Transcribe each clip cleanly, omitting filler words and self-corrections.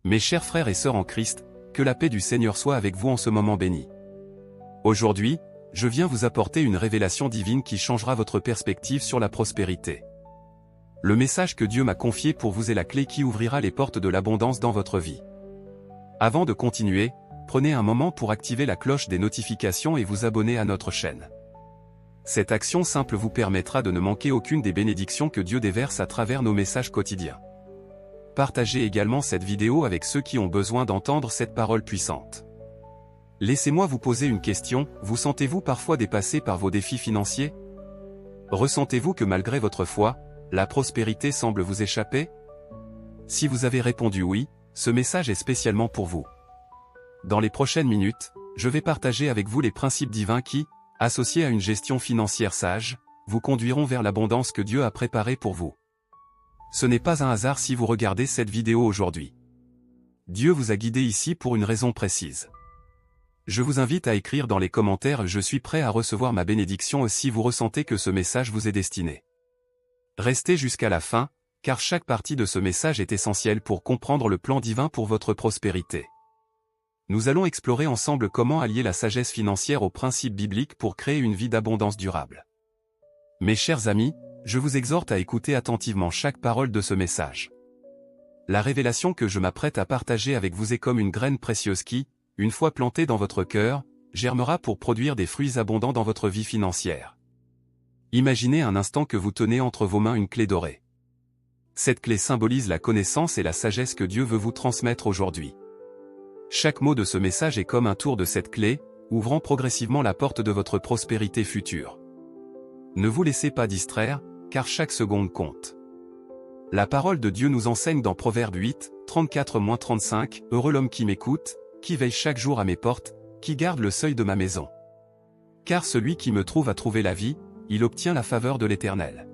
Mes chers frères et sœurs en Christ, que la paix du Seigneur soit avec vous en ce moment béni. Aujourd'hui, je viens vous apporter une révélation divine qui changera votre perspective sur la prospérité. Le message que Dieu m'a confié pour vous est la clé qui ouvrira les portes de l'abondance dans votre vie. Avant de continuer, prenez un moment pour activer la cloche des notifications et vous abonner à notre chaîne. Cette action simple vous permettra de ne manquer aucune des bénédictions que Dieu déverse à travers nos messages quotidiens. Partagez également cette vidéo avec ceux qui ont besoin d'entendre cette parole puissante. Laissez-moi vous poser une question, vous sentez-vous parfois dépassé par vos défis financiers? Ressentez-vous que malgré votre foi, la prospérité semble vous échapper? Si vous avez répondu oui, ce message est spécialement pour vous. Dans les prochaines minutes, je vais partager avec vous les principes divins qui, associés à une gestion financière sage, vous conduiront vers l'abondance que Dieu a préparée pour vous. Ce n'est pas un hasard si vous regardez cette vidéo aujourd'hui. Dieu vous a guidé ici pour une raison précise. Je vous invite à écrire dans les commentaires « Je suis prêt à recevoir ma bénédiction » si vous ressentez que ce message vous est destiné. Restez jusqu'à la fin, car chaque partie de ce message est essentielle pour comprendre le plan divin pour votre prospérité. Nous allons explorer ensemble comment allier la sagesse financière aux principes bibliques pour créer une vie d'abondance durable. Mes chers amis, je vous exhorte à écouter attentivement chaque parole de ce message. La révélation que je m'apprête à partager avec vous est comme une graine précieuse qui, une fois plantée dans votre cœur, germera pour produire des fruits abondants dans votre vie financière. Imaginez un instant que vous tenez entre vos mains une clé dorée. Cette clé symbolise la connaissance et la sagesse que Dieu veut vous transmettre aujourd'hui. Chaque mot de ce message est comme un tour de cette clé, ouvrant progressivement la porte de votre prospérité future. Ne vous laissez pas distraire, car chaque seconde compte. La parole de Dieu nous enseigne dans Proverbe 8, 34-35, « Heureux l'homme qui m'écoute, qui veille chaque jour à mes portes, qui garde le seuil de ma maison. Car celui qui me trouve a trouvé la vie, il obtient la faveur de l'Éternel. »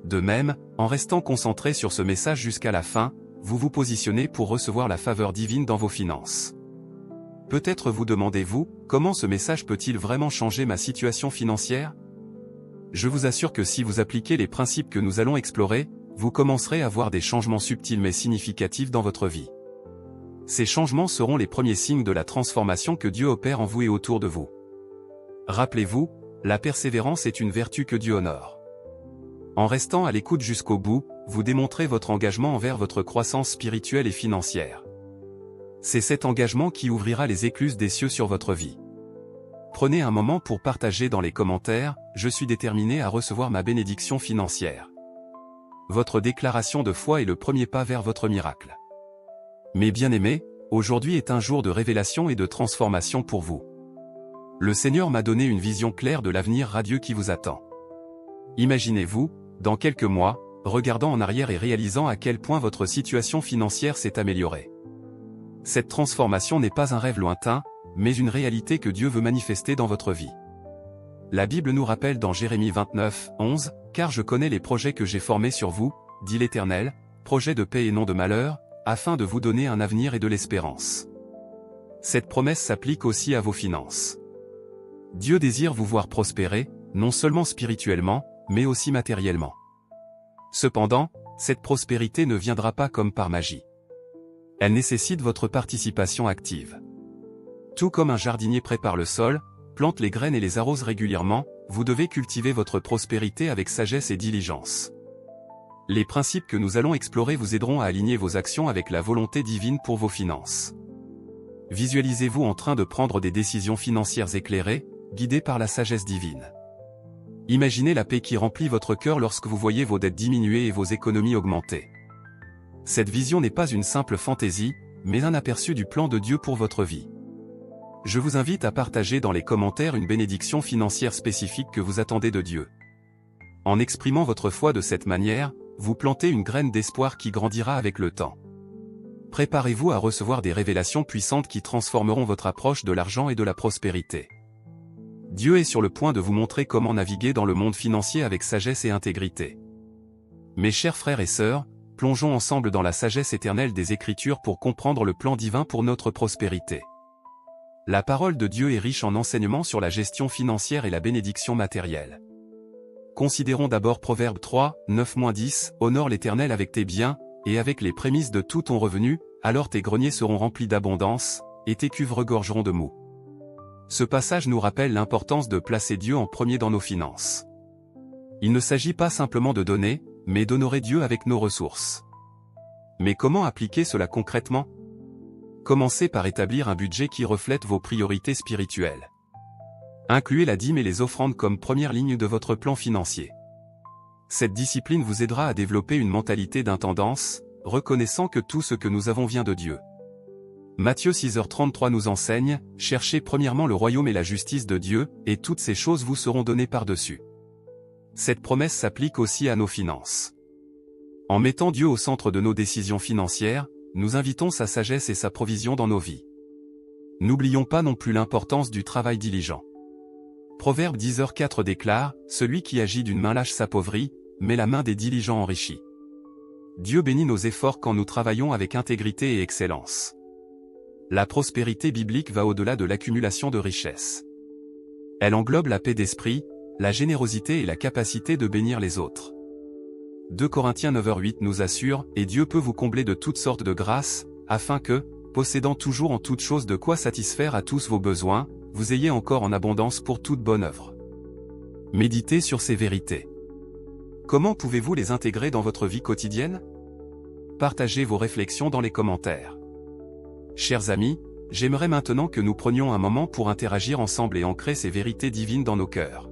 De même, en restant concentré sur ce message jusqu'à la fin, vous vous positionnez pour recevoir la faveur divine dans vos finances. Peut-être vous demandez-vous, comment ce message peut-il vraiment changer ma situation financière? Je vous assure que si vous appliquez les principes que nous allons explorer, vous commencerez à voir des changements subtils mais significatifs dans votre vie. Ces changements seront les premiers signes de la transformation que Dieu opère en vous et autour de vous. Rappelez-vous, la persévérance est une vertu que Dieu honore. En restant à l'écoute jusqu'au bout, vous démontrez votre engagement envers votre croissance spirituelle et financière. C'est cet engagement qui ouvrira les écluses des cieux sur votre vie. Prenez un moment pour partager dans les commentaires « Je suis déterminé à recevoir ma bénédiction financière ». Votre déclaration de foi est le premier pas vers votre miracle. Mes bien-aimés, aujourd'hui est un jour de révélation et de transformation pour vous. Le Seigneur m'a donné une vision claire de l'avenir radieux qui vous attend. Imaginez-vous, dans quelques mois, regardant en arrière et réalisant à quel point votre situation financière s'est améliorée. Cette transformation n'est pas un rêve lointain, mais une réalité que Dieu veut manifester dans votre vie. La Bible nous rappelle dans Jérémie 29, 11, « Car je connais les projets que j'ai formés sur vous, dit l'Éternel, projets de paix et non de malheur, afin de vous donner un avenir et de l'espérance. » Cette promesse s'applique aussi à vos finances. Dieu désire vous voir prospérer, non seulement spirituellement, mais aussi matériellement. Cependant, cette prospérité ne viendra pas comme par magie. Elle nécessite votre participation active. Tout comme un jardinier prépare le sol, plante les graines et les arrose régulièrement, vous devez cultiver votre prospérité avec sagesse et diligence. Les principes que nous allons explorer vous aideront à aligner vos actions avec la volonté divine pour vos finances. Visualisez-vous en train de prendre des décisions financières éclairées, guidées par la sagesse divine. Imaginez la paix qui remplit votre cœur lorsque vous voyez vos dettes diminuer et vos économies augmenter. Cette vision n'est pas une simple fantaisie, mais un aperçu du plan de Dieu pour votre vie. Je vous invite à partager dans les commentaires une bénédiction financière spécifique que vous attendez de Dieu. En exprimant votre foi de cette manière, vous plantez une graine d'espoir qui grandira avec le temps. Préparez-vous à recevoir des révélations puissantes qui transformeront votre approche de l'argent et de la prospérité. Dieu est sur le point de vous montrer comment naviguer dans le monde financier avec sagesse et intégrité. Mes chers frères et sœurs, plongeons ensemble dans la sagesse éternelle des Écritures pour comprendre le plan divin pour notre prospérité. La parole de Dieu est riche en enseignements sur la gestion financière et la bénédiction matérielle. Considérons d'abord Proverbe 3, 9-10, « Honore l'Éternel avec tes biens, et avec les prémices de tout ton revenu, alors tes greniers seront remplis d'abondance, et tes cuves regorgeront de mou. Ce passage nous rappelle l'importance de placer Dieu en premier dans nos finances. Il ne s'agit pas simplement de donner, mais d'honorer Dieu avec nos ressources. Mais comment appliquer cela concrètement? Commencez par établir un budget qui reflète vos priorités spirituelles. Incluez la dîme et les offrandes comme première ligne de votre plan financier. Cette discipline vous aidera à développer une mentalité d'intendance, reconnaissant que tout ce que nous avons vient de Dieu. Matthieu 6h33 nous enseigne, « Cherchez premièrement le royaume et la justice de Dieu, et toutes ces choses vous seront données par-dessus. » Cette promesse s'applique aussi à nos finances. En mettant Dieu au centre de nos décisions financières, nous invitons sa sagesse et sa provision dans nos vies. N'oublions pas non plus l'importance du travail diligent. Proverbe 10h4 déclare, « Celui qui agit d'une main lâche s'appauvrit, mais la main des diligents enrichit. » Dieu bénit nos efforts quand nous travaillons avec intégrité et excellence. La prospérité biblique va au-delà de l'accumulation de richesses. Elle englobe la paix d'esprit, la générosité et la capacité de bénir les autres. 2 Corinthiens 9h8 nous assure, « Et Dieu peut vous combler de toutes sortes de grâces, afin que, possédant toujours en toutes choses de quoi satisfaire à tous vos besoins, vous ayez encore en abondance pour toute bonne œuvre. » Méditez sur ces vérités. Comment pouvez-vous les intégrer dans votre vie quotidienne? Partagez vos réflexions dans les commentaires. Chers amis, j'aimerais maintenant que nous prenions un moment pour interagir ensemble et ancrer ces vérités divines dans nos cœurs.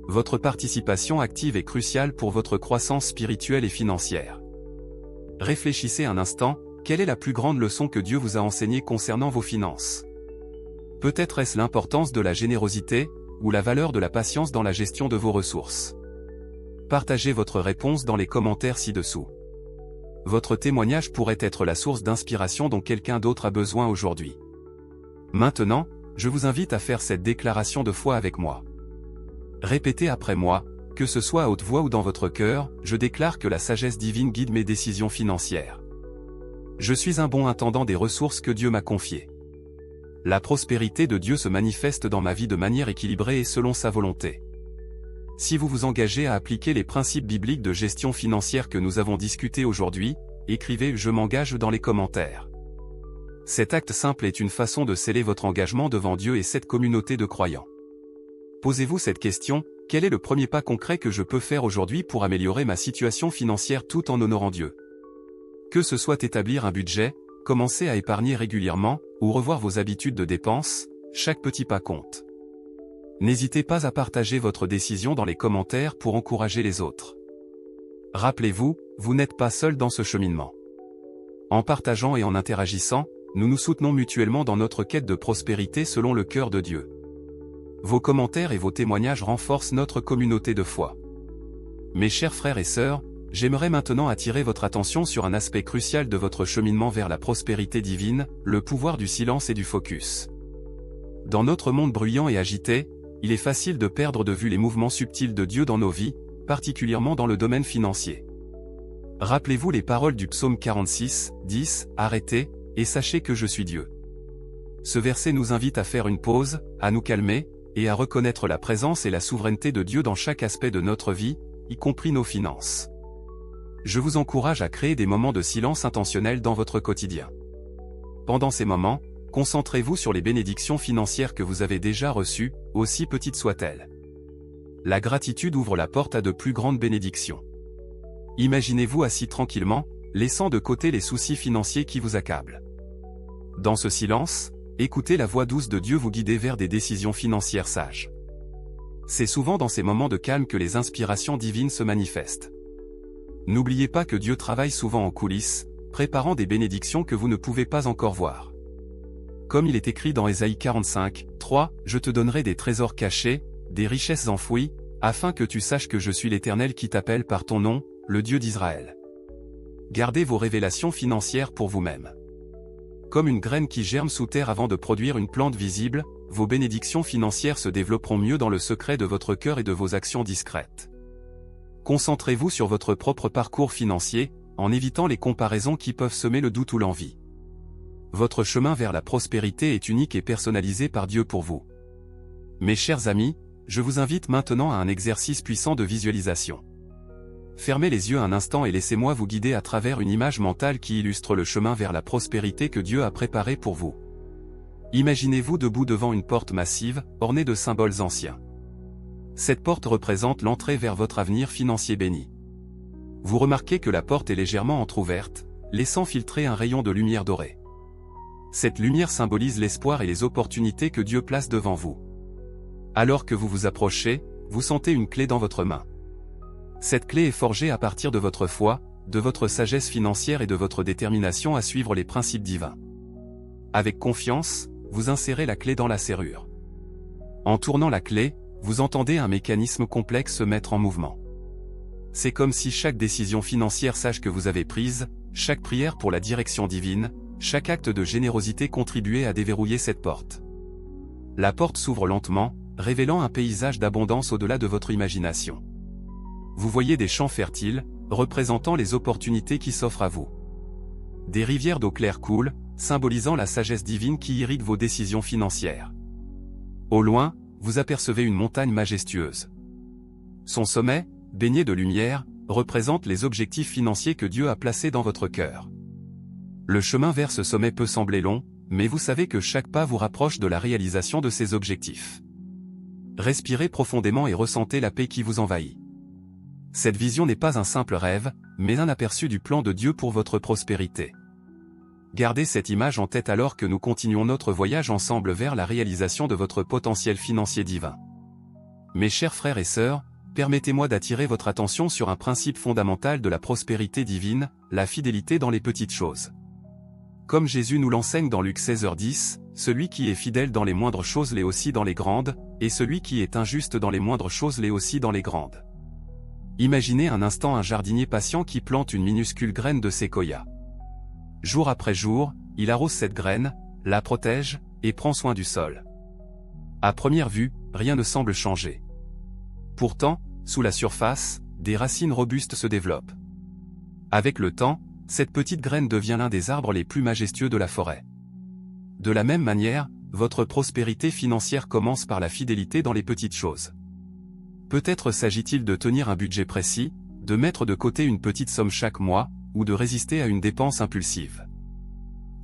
Votre participation active est cruciale pour votre croissance spirituelle et financière. Réfléchissez un instant, quelle est la plus grande leçon que Dieu vous a enseignée concernant vos finances? Peut-être est-ce l'importance de la générosité, ou la valeur de la patience dans la gestion de vos ressources. Partagez votre réponse dans les commentaires ci-dessous. Votre témoignage pourrait être la source d'inspiration dont quelqu'un d'autre a besoin aujourd'hui. Maintenant, je vous invite à faire cette déclaration de foi avec moi. Répétez après moi, que ce soit à haute voix ou dans votre cœur, je déclare que la sagesse divine guide mes décisions financières. Je suis un bon intendant des ressources que Dieu m'a confiées. La prospérité de Dieu se manifeste dans ma vie de manière équilibrée et selon sa volonté. Si vous vous engagez à appliquer les principes bibliques de gestion financière que nous avons discutés aujourd'hui, écrivez « Je m'engage » dans les commentaires. Cet acte simple est une façon de sceller votre engagement devant Dieu et cette communauté de croyants. Posez-vous cette question, quel est le premier pas concret que je peux faire aujourd'hui pour améliorer ma situation financière tout en honorant Dieu? Que ce soit établir un budget, commencer à épargner régulièrement, ou revoir vos habitudes de dépenses, chaque petit pas compte. N'hésitez pas à partager votre décision dans les commentaires pour encourager les autres. Rappelez-vous, vous n'êtes pas seul dans ce cheminement. En partageant et en interagissant, nous nous soutenons mutuellement dans notre quête de prospérité selon le cœur de Dieu. Vos commentaires et vos témoignages renforcent notre communauté de foi. Mes chers frères et sœurs, j'aimerais maintenant attirer votre attention sur un aspect crucial de votre cheminement vers la prospérité divine, le pouvoir du silence et du focus. Dans notre monde bruyant et agité, il est facile de perdre de vue les mouvements subtils de Dieu dans nos vies, particulièrement dans le domaine financier. Rappelez-vous les paroles du psaume 46, 10, « Arrêtez, et sachez que je suis Dieu ». Ce verset nous invite à faire une pause, à nous calmer, et à reconnaître la présence et la souveraineté de Dieu dans chaque aspect de notre vie, y compris nos finances. Je vous encourage à créer des moments de silence intentionnels dans votre quotidien. Pendant ces moments, concentrez-vous sur les bénédictions financières que vous avez déjà reçues, aussi petites soient-elles. La gratitude ouvre la porte à de plus grandes bénédictions. Imaginez-vous assis tranquillement, laissant de côté les soucis financiers qui vous accablent. Dans ce silence, écoutez la voix douce de Dieu vous guider vers des décisions financières sages. C'est souvent dans ces moments de calme que les inspirations divines se manifestent. N'oubliez pas que Dieu travaille souvent en coulisses, préparant des bénédictions que vous ne pouvez pas encore voir. Comme il est écrit dans Ésaïe 45, 3, « Je te donnerai des trésors cachés, des richesses enfouies, afin que tu saches que je suis l'Éternel qui t'appelle par ton nom, le Dieu d'Israël. » Gardez vos révélations financières pour vous-même. Comme une graine qui germe sous terre avant de produire une plante visible, vos bénédictions financières se développeront mieux dans le secret de votre cœur et de vos actions discrètes. Concentrez-vous sur votre propre parcours financier, en évitant les comparaisons qui peuvent semer le doute ou l'envie. Votre chemin vers la prospérité est unique et personnalisé par Dieu pour vous. Mes chers amis, je vous invite maintenant à un exercice puissant de visualisation. Fermez les yeux un instant et laissez-moi vous guider à travers une image mentale qui illustre le chemin vers la prospérité que Dieu a préparé pour vous. Imaginez-vous debout devant une porte massive, ornée de symboles anciens. Cette porte représente l'entrée vers votre avenir financier béni. Vous remarquez que la porte est légèrement entr'ouverte, laissant filtrer un rayon de lumière dorée. Cette lumière symbolise l'espoir et les opportunités que Dieu place devant vous. Alors que vous vous approchez, vous sentez une clé dans votre main. Cette clé est forgée à partir de votre foi, de votre sagesse financière et de votre détermination à suivre les principes divins. Avec confiance, vous insérez la clé dans la serrure. En tournant la clé, vous entendez un mécanisme complexe se mettre en mouvement. C'est comme si chaque décision financière sage que vous avez prise, chaque prière pour la direction divine, chaque acte de générosité contribuait à déverrouiller cette porte. La porte s'ouvre lentement, révélant un paysage d'abondance au-delà de votre imagination. Vous voyez des champs fertiles, représentant les opportunités qui s'offrent à vous. Des rivières d'eau claire coulent, symbolisant la sagesse divine qui irrigue vos décisions financières. Au loin, vous apercevez une montagne majestueuse. Son sommet, baigné de lumière, représente les objectifs financiers que Dieu a placés dans votre cœur. Le chemin vers ce sommet peut sembler long, mais vous savez que chaque pas vous rapproche de la réalisation de ces objectifs. Respirez profondément et ressentez la paix qui vous envahit. Cette vision n'est pas un simple rêve, mais un aperçu du plan de Dieu pour votre prospérité. Gardez cette image en tête alors que nous continuons notre voyage ensemble vers la réalisation de votre potentiel financier divin. Mes chers frères et sœurs, permettez-moi d'attirer votre attention sur un principe fondamental de la prospérité divine, la fidélité dans les petites choses. Comme Jésus nous l'enseigne dans Luc 16h10, celui qui est fidèle dans les moindres choses l'est aussi dans les grandes, et celui qui est injuste dans les moindres choses l'est aussi dans les grandes. Imaginez un instant un jardinier patient qui plante une minuscule graine de séquoia. Jour après jour, il arrose cette graine, la protège, et prend soin du sol. À première vue, rien ne semble changer. Pourtant, sous la surface, des racines robustes se développent. Avec le temps, cette petite graine devient l'un des arbres les plus majestueux de la forêt. De la même manière, votre prospérité financière commence par la fidélité dans les petites choses. Peut-être s'agit-il de tenir un budget précis, de mettre de côté une petite somme chaque mois, ou de résister à une dépense impulsive.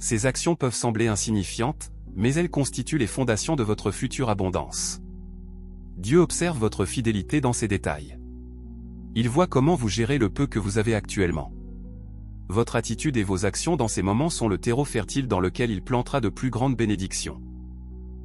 Ces actions peuvent sembler insignifiantes, mais elles constituent les fondations de votre future abondance. Dieu observe votre fidélité dans ces détails. Il voit comment vous gérez le peu que vous avez actuellement. Votre attitude et vos actions dans ces moments sont le terreau fertile dans lequel il plantera de plus grandes bénédictions.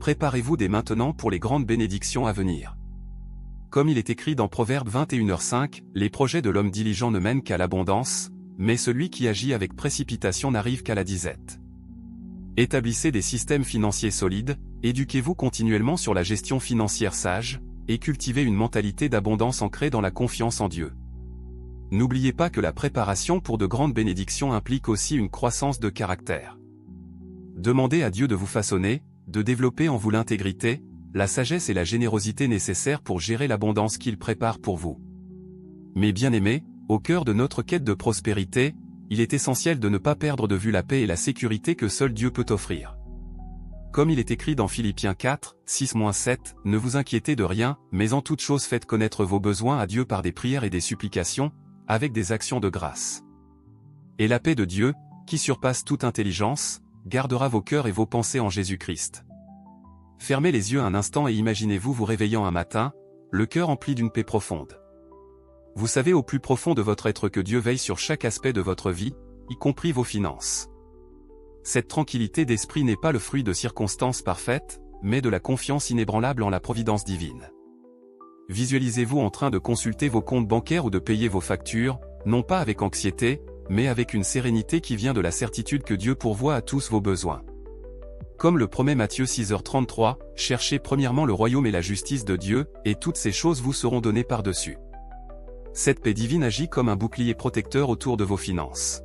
Préparez-vous dès maintenant pour les grandes bénédictions à venir. Comme il est écrit dans Proverbe 21h5, les projets de l'homme diligent ne mènent qu'à l'abondance, mais celui qui agit avec précipitation n'arrive qu'à la disette. Établissez des systèmes financiers solides, éduquez-vous continuellement sur la gestion financière sage, et cultivez une mentalité d'abondance ancrée dans la confiance en Dieu. N'oubliez pas que la préparation pour de grandes bénédictions implique aussi une croissance de caractère. Demandez à Dieu de vous façonner, de développer en vous l'intégrité, la sagesse et la générosité nécessaires pour gérer l'abondance qu'il prépare pour vous. Mes bien-aimés, au cœur de notre quête de prospérité, il est essentiel de ne pas perdre de vue la paix et la sécurité que seul Dieu peut offrir. Comme il est écrit dans Philippiens 4, 6-7, ne vous inquiétez de rien, mais en toute chose faites connaître vos besoins à Dieu par des prières et des supplications, avec des actions de grâce. Et la paix de Dieu, qui surpasse toute intelligence, gardera vos cœurs et vos pensées en Jésus-Christ. Fermez les yeux un instant et imaginez-vous vous réveillant un matin, le cœur empli d'une paix profonde. Vous savez au plus profond de votre être que Dieu veille sur chaque aspect de votre vie, y compris vos finances. Cette tranquillité d'esprit n'est pas le fruit de circonstances parfaites, mais de la confiance inébranlable en la providence divine. Visualisez-vous en train de consulter vos comptes bancaires ou de payer vos factures, non pas avec anxiété, mais avec une sérénité qui vient de la certitude que Dieu pourvoit à tous vos besoins. Comme le promet Matthieu 6h33, cherchez premièrement le royaume et la justice de Dieu, et toutes ces choses vous seront données par-dessus. Cette paix divine agit comme un bouclier protecteur autour de vos finances.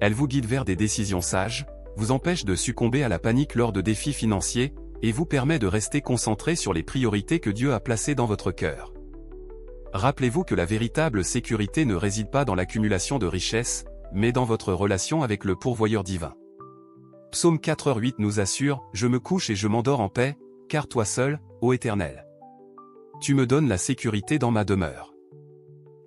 Elle vous guide vers des décisions sages, vous empêche de succomber à la panique lors de défis financiers, et vous permet de rester concentré sur les priorités que Dieu a placées dans votre cœur. Rappelez-vous que la véritable sécurité ne réside pas dans l'accumulation de richesses, mais dans votre relation avec le pourvoyeur divin. Psaume 4h8 nous assure, « Je me couche et je m'endors en paix, car toi seul, ô Éternel, tu me donnes la sécurité dans ma demeure. »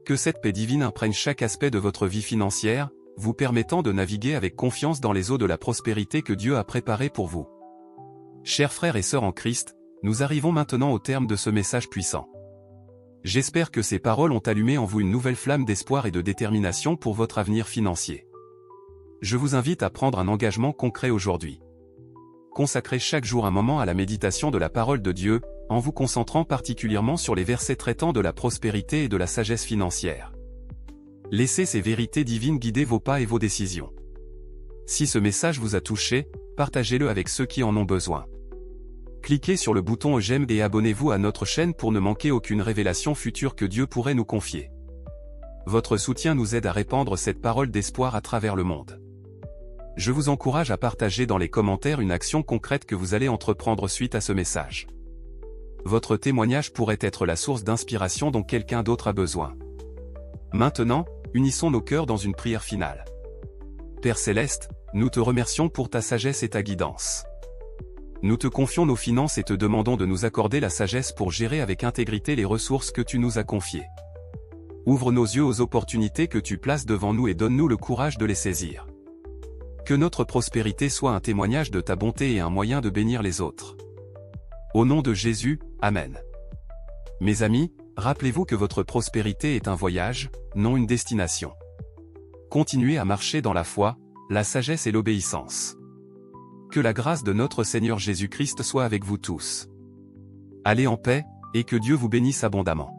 Que cette paix divine imprègne chaque aspect de votre vie financière, vous permettant de naviguer avec confiance dans les eaux de la prospérité que Dieu a préparées pour vous. Chers frères et sœurs en Christ, nous arrivons maintenant au terme de ce message puissant. J'espère que ces paroles ont allumé en vous une nouvelle flamme d'espoir et de détermination pour votre avenir financier. Je vous invite à prendre un engagement concret aujourd'hui. Consacrez chaque jour un moment à la méditation de la parole de Dieu, en vous concentrant particulièrement sur les versets traitant de la prospérité et de la sagesse financière. Laissez ces vérités divines guider vos pas et vos décisions. Si ce message vous a touché, partagez-le avec ceux qui en ont besoin. Cliquez sur le bouton j'aime et abonnez-vous à notre chaîne pour ne manquer aucune révélation future que Dieu pourrait nous confier. Votre soutien nous aide à répandre cette parole d'espoir à travers le monde. Je vous encourage à partager dans les commentaires une action concrète que vous allez entreprendre suite à ce message. Votre témoignage pourrait être la source d'inspiration dont quelqu'un d'autre a besoin. Maintenant, unissons nos cœurs dans une prière finale. Père Céleste, nous te remercions pour ta sagesse et ta guidance. Nous te confions nos finances et te demandons de nous accorder la sagesse pour gérer avec intégrité les ressources que tu nous as confiées. Ouvre nos yeux aux opportunités que tu places devant nous et donne-nous le courage de les saisir. Que notre prospérité soit un témoignage de ta bonté et un moyen de bénir les autres. Au nom de Jésus, Amen. Mes amis, rappelez-vous que votre prospérité est un voyage, non une destination. Continuez à marcher dans la foi, la sagesse et l'obéissance. Que la grâce de notre Seigneur Jésus-Christ soit avec vous tous. Allez en paix, et que Dieu vous bénisse abondamment.